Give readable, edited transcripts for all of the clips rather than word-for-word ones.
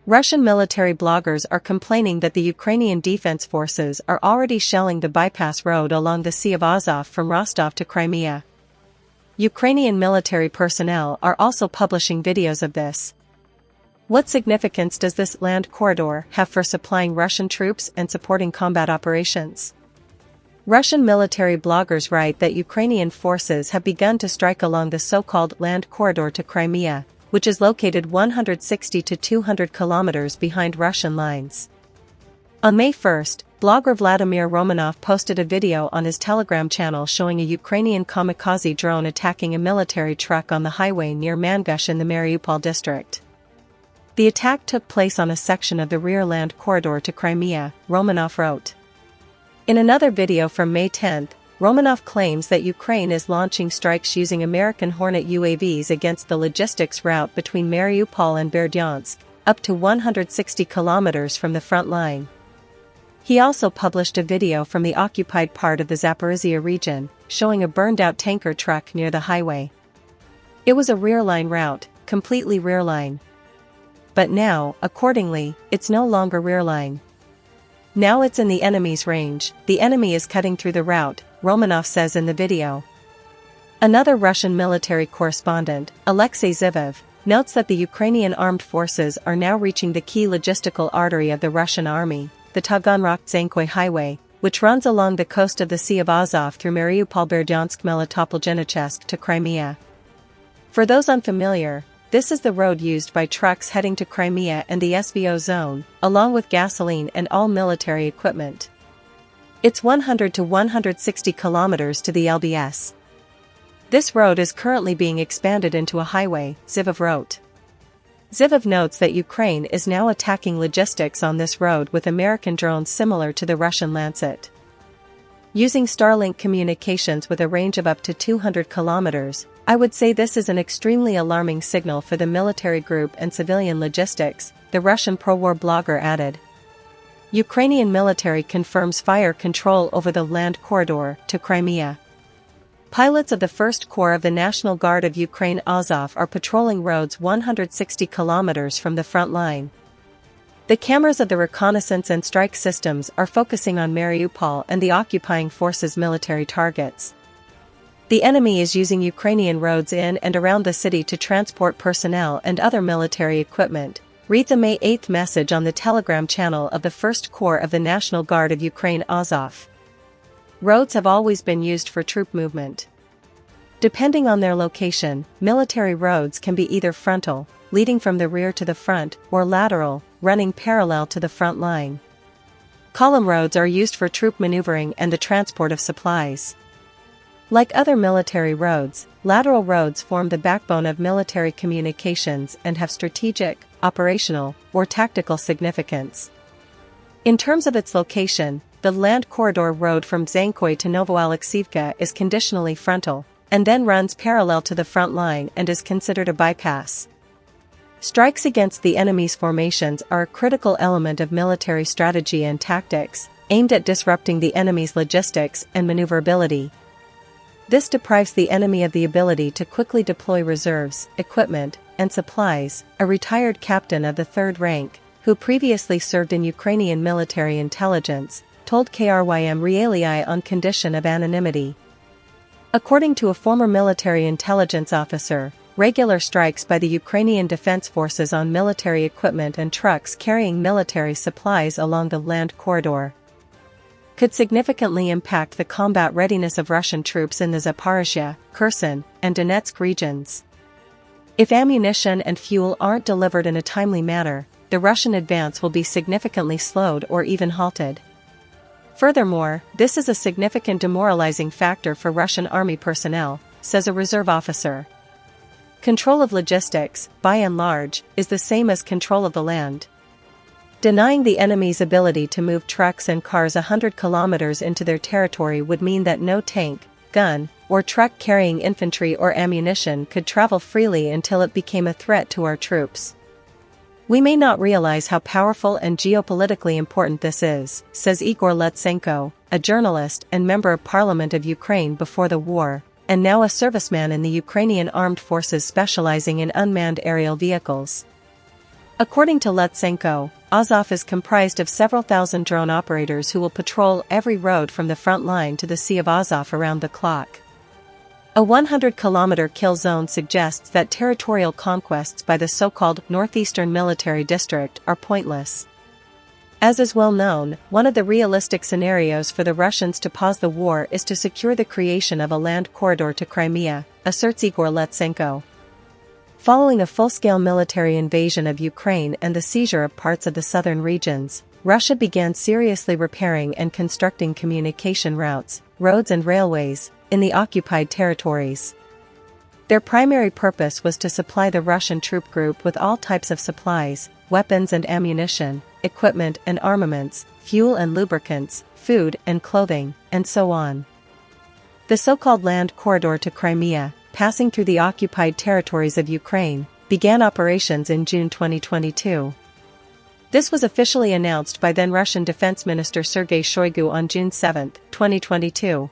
Russian military bloggers are complaining that the Ukrainian Defense Forces are already shelling the bypass road along the Sea of Azov from Rostov to Crimea. Ukrainian military personnel are also publishing videos of this. What significance does this land corridor have for supplying Russian troops and supporting combat operations? Russian military bloggers write that Ukrainian forces have begun to strike along the so-called land corridor to Crimea, which is located 160 to 200 kilometers behind Russian lines. On May 1, blogger Vladimir Romanov posted a video on his Telegram channel showing a Ukrainian kamikaze drone attacking a military truck on the highway near Mangush in the Mariupol district. The attack took place on a section of the rear land corridor to Crimea, Romanov wrote. In another video from May 10, Romanov claims that Ukraine is launching strikes using American Hornet UAVs against the logistics route between Mariupol and Berdyansk, up to 160 kilometers from the front line. He also published a video from the occupied part of the Zaporizhia region, showing a burned-out tanker truck near the highway. It was a rear-line route, completely rear-line. But now, accordingly, it's no longer rear-line. Now it's in the enemy's range, the enemy is cutting through the route, Romanov says in the video. Another Russian military correspondent, Alexei Zivov, notes that the Ukrainian armed forces are now reaching the key logistical artery of the Russian army, the Taganrog-Zankoy highway, which runs along the coast of the Sea of Azov through Mariupol, Berdyansk, Melitopol-Genechesk to Crimea. For those unfamiliar, this is the road used by trucks heading to Crimea and the SVO zone, along with gasoline and all military equipment. It's 100 to 160 kilometers to the LBS. This road is currently being expanded into a highway, Zivov wrote. Zivov notes that Ukraine is now attacking logistics on this road with American drones similar to the Russian Lancet. Using Starlink communications with a range of up to 200 kilometers, I would say this is an extremely alarming signal for the military group and civilian logistics, the Russian pro-war blogger added. Ukrainian military confirms fire control over the land corridor to Crimea. Pilots of the 1st Corps of the National Guard of Ukraine Azov are patrolling roads 160 kilometers from the front line. The cameras of the reconnaissance and strike systems are focusing on Mariupol and the occupying forces' military targets. The enemy is using Ukrainian roads in and around the city to transport personnel and other military equipment, reads a May 8 message on the Telegram channel of the 1st Corps of the National Guard of Ukraine Azov. Roads have always been used for troop movement. Depending on their location, military roads can be either frontal, leading from the rear to the front, or lateral, running parallel to the front line. Column roads are used for troop maneuvering and the transport of supplies. Like other military roads, lateral roads form the backbone of military communications and have strategic, operational, or tactical significance. In terms of its location, the land corridor road from Zankoy to Novoalexivka is conditionally frontal, and then runs parallel to the front line and is considered a bypass. Strikes against the enemy's formations are a critical element of military strategy and tactics, aimed at disrupting the enemy's logistics and maneuverability. This deprives the enemy of the ability to quickly deploy reserves, equipment, and supplies, a retired captain of the 3rd rank, who previously served in Ukrainian military intelligence, told KRYM Realii on condition of anonymity. According to a former military intelligence officer, regular strikes by the Ukrainian Defense Forces on military equipment and trucks carrying military supplies along the land corridor could significantly impact the combat readiness of Russian troops in the Zaporizhia, Kherson, and Donetsk regions. If ammunition and fuel aren't delivered in a timely manner, the Russian advance will be significantly slowed or even halted. Furthermore, this is a significant demoralizing factor for Russian army personnel, says a reserve officer. Control of logistics, by and large, is the same as control of the land. Denying the enemy's ability to move trucks and cars 100 kilometers into their territory would mean that no tank, gun, or truck carrying infantry or ammunition could travel freely until it became a threat to our troops. We may not realize how powerful and geopolitically important this is, says Igor Lutsenko, a journalist and member of parliament of Ukraine before the war, and now a serviceman in the Ukrainian armed forces specializing in unmanned aerial vehicles. According to Lutsenko, Azov is comprised of several thousand drone operators who will patrol every road from the front line to the Sea of Azov around the clock. A 100-kilometer kill zone suggests that territorial conquests by the so-called Northeastern Military District are pointless. As is well known, one of the realistic scenarios for the Russians to pause the war is to secure the creation of a land corridor to Crimea, asserts Igor Lutsenko. Following a full-scale military invasion of Ukraine and the seizure of parts of the southern regions, Russia began seriously repairing and constructing communication routes, roads and railways, in the occupied territories. Their primary purpose was to supply the Russian troop group with all types of supplies, weapons and ammunition, equipment and armaments, fuel and lubricants, food and clothing, and so on. The so-called land corridor to Crimea, passing through the occupied territories of Ukraine, began operations in June 2022. This was officially announced by then Russian Defense Minister Sergei Shoigu on June 7, 2022.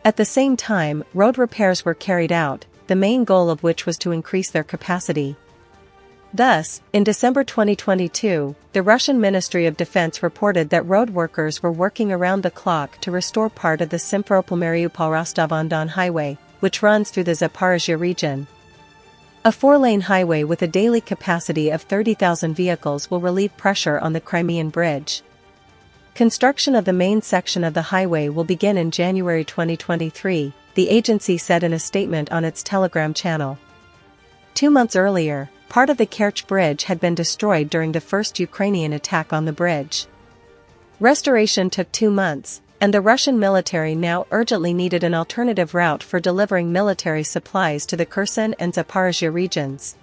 At the same time, road repairs were carried out, the main goal of which was to increase their capacity. Thus, in December 2022, the Russian Ministry of Defense reported that road workers were working around the clock to restore part of the Simferopol-Mariupol-Rostov-on-Don highway, which runs through the Zaporizhia region. A 4-lane highway with a daily capacity of 30,000 vehicles will relieve pressure on the Crimean bridge. Construction of the main section of the highway will begin in January 2023, the agency said in a statement on its Telegram channel. 2 months earlier, part of the Kerch Bridge had been destroyed during the first Ukrainian attack on the bridge. Restoration took 2 months, and the Russian military now urgently needed an alternative route for delivering military supplies to the Kherson and Zaporizhia regions.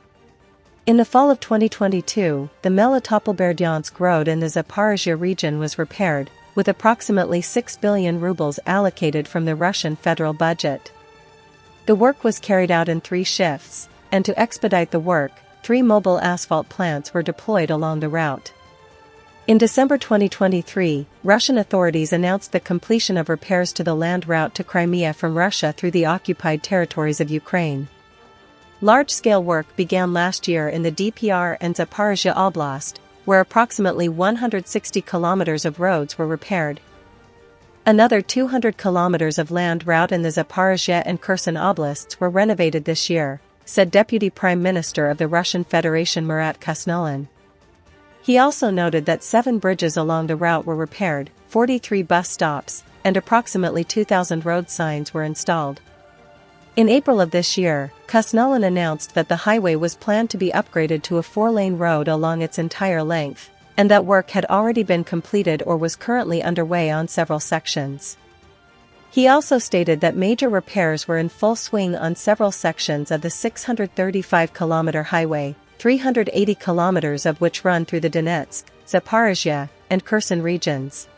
In the fall of 2022, the Melitopol-Berdyansk road in the Zaporizhia region was repaired, with approximately 6 billion rubles allocated from the Russian federal budget. The work was carried out in 3 shifts, and to expedite the work, 3 mobile asphalt plants were deployed along the route. In December 2023, Russian authorities announced the completion of repairs to the land route to Crimea from Russia through the occupied territories of Ukraine. Large-scale work began last year in the DPR and Zaporizhia Oblast, where approximately 160 kilometers of roads were repaired. Another 200 kilometers of land route in the Zaporizhia and Kherson Oblasts were renovated this year, said Deputy Prime Minister of the Russian Federation Marat Kusnulin. He also noted that 7 bridges along the route were repaired, 43 bus stops, and approximately 2,000 road signs were installed. In April of this year, Kusnulin announced that the highway was planned to be upgraded to a 4-lane road along its entire length, and that work had already been completed or was currently underway on several sections. He also stated that major repairs were in full swing on several sections of the 635-kilometer highway, 380 kilometers of which run through the Donetsk, Zaporizhia, and Kherson regions.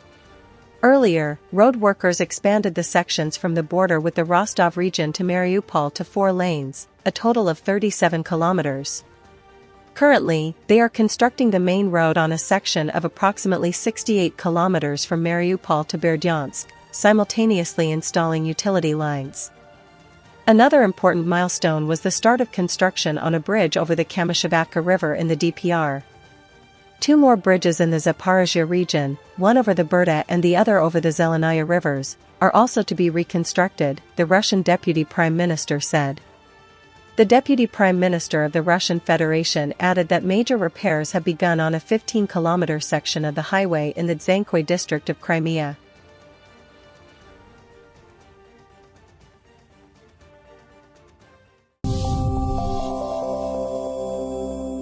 Earlier, road workers expanded the sections from the border with the Rostov region to Mariupol to 4 lanes, a total of 37 kilometers. Currently, they are constructing the main road on a section of approximately 68 kilometers from Mariupol to Berdyansk, simultaneously installing utility lines. Another important milestone was the start of construction on a bridge over the Kamyshavaka River in the DPR. 2 more bridges in the Zaporizhia region, one over the Berda and the other over the Zelenaya rivers, are also to be reconstructed, the Russian Deputy Prime Minister said. The Deputy Prime Minister of the Russian Federation added that major repairs have begun on a 15-kilometer section of the highway in the Dzhankoi district of Crimea,